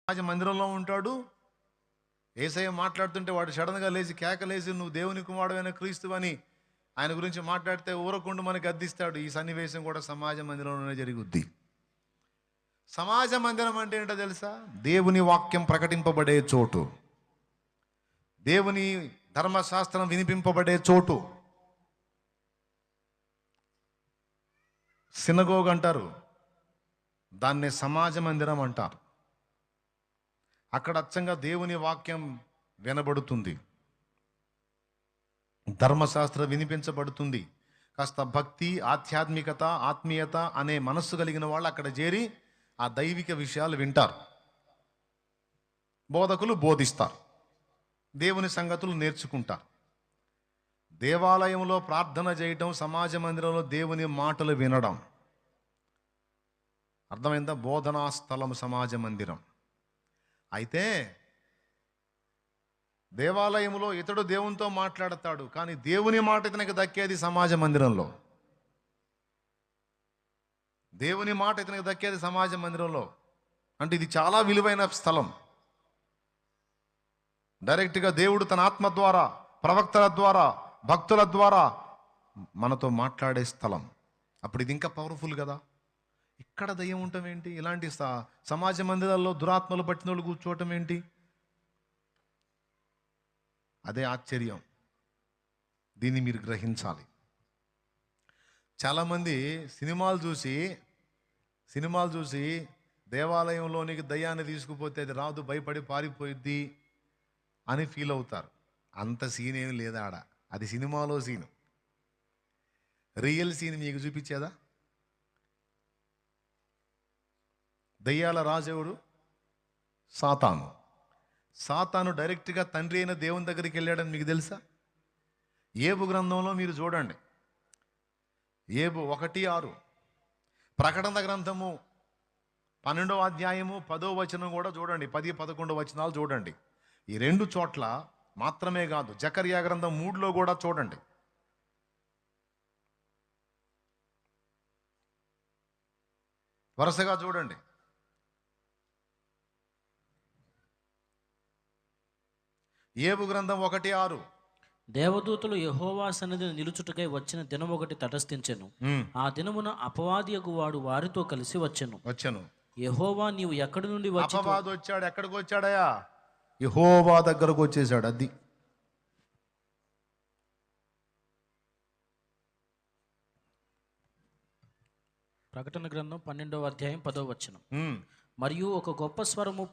సమాజ మందిరంలో ఉంటాడు. యేసయ్య మాట్లాడుతుంటే వాడు సడన్గా లేచి కేకలేసి నువ్వు దేవుని కుమారుడైన క్రీస్తు అని ఆయన గురించి మాట్లాడితే ఊరకుండు మనకి అద్దిస్తాడు. ఈ సన్నివేశం కూడా సమాజ మందిరంలోనే జరుగుద్ది. సమాజ మందిరం అంటే ఏంటో తెలుసా? దేవుని వాక్యం ప్రకటింపబడే చోటు, దేవుని ధర్మశాస్త్రం వినిపింపబడే చోటు. సినగోగ్ అంటారు, దాన్ని సమాజ మందిరం అంటారు. అక్కడ అచ్చంగా దేవుని వాక్యం వినబడుతుంది, ధర్మశాస్త్రం వినిపించబడుతుంది. కాస్త భక్తి, ఆధ్యాత్మికత, ఆత్మీయత అనే మనస్సు కలిగిన వాళ్ళు అక్కడ చేరి ఆ దైవిక విషయాలు వింటారు. బోధకులు బోధిస్తారు, దేవుని సంగతులు నేర్చుకుంటారు. దేవాలయంలో ప్రార్థన చేయటం, సమాజ మందిరంలో దేవుని మాటలు వినడం. అర్థమైందా? బోధనా స్థలం సమాజ మందిరం. అయితే దేవాలయంలో ఇతడు దేవునితో మాట్లాడతాడు, కానీ దేవుని మాట ఇతనికి దక్కేది సమాజ మందిరంలో. దేవుని మాట ఇతనికి దక్కేది సమాజ మందిరంలో. అంటే ఇది చాలా విలువైన స్థలం. డైరెక్ట్గా దేవుడు తన ఆత్మ ద్వారా, ప్రవక్తల ద్వారా, భక్తుల ద్వారా మనతో మాట్లాడే స్థలం. అప్పుడు ఇది ఇంకా పవర్ఫుల్ కదా. ఇక్కడ దయ్యం ఉండటం ఏంటి? ఇలాంటి సమాజ మందిరాల్లో దురాత్మలు పట్టిన వాళ్ళు కూర్చోవటం ఏంటి? అదే ఆశ్చర్యం. దీన్ని మీరు గ్రహించాలి. చాలామంది సినిమాలు చూసి దేవాలయంలోనికి దయ్యాన్ని తీసుకుపోతే అది రాదు, భయపడి పారిపోయిద్ది అని ఫీల్ అవుతారు. అంత సీన్ ఏమి లేదా ఆడ. అది సినిమాలో సీను. రియల్ సీన్ మీకు చూపించేదా? దయ్యాల రాజుడు సాతాను డైరెక్ట్గా తండ్రి అయిన దేవుని దగ్గరికి వెళ్ళాడని మీకు తెలుసా? ఏబు గ్రంథంలో మీరు చూడండి, ఏబు 1:6, ప్రకటన గ్రంథము 12వ అధ్యాయము 10వ వచనం కూడా చూడండి, 10, 11 వచనాలు చూడండి. ఈ 2 చోట్ల మాత్రమే కాదు, జకర్యా గ్రంథం 3లో కూడా చూడండి. వరుసగా చూడండి. ఏబు గ్రంథం 1:6, దేవదూతలు యెహోవా సన్నిధిని నిలుచుటకై వచ్చిన దినం ఒకటి తటస్థించెను. ఆ దినమున అపవాదియగు వాడు వారితో కలిసి వచ్చెను. యెహోవా నీవు ఎక్కడి నుండి వచ్చి? అపవాది వచ్చాడు. ఎక్కడికి వచ్చాడయా? యెహోవా దగ్గరకు వచ్చేసాడు. అది ప్రకటన గ్రంథం 12వ అధ్యాయం 10వ వచనం. మరియు ఒక గొప్ప స్వరము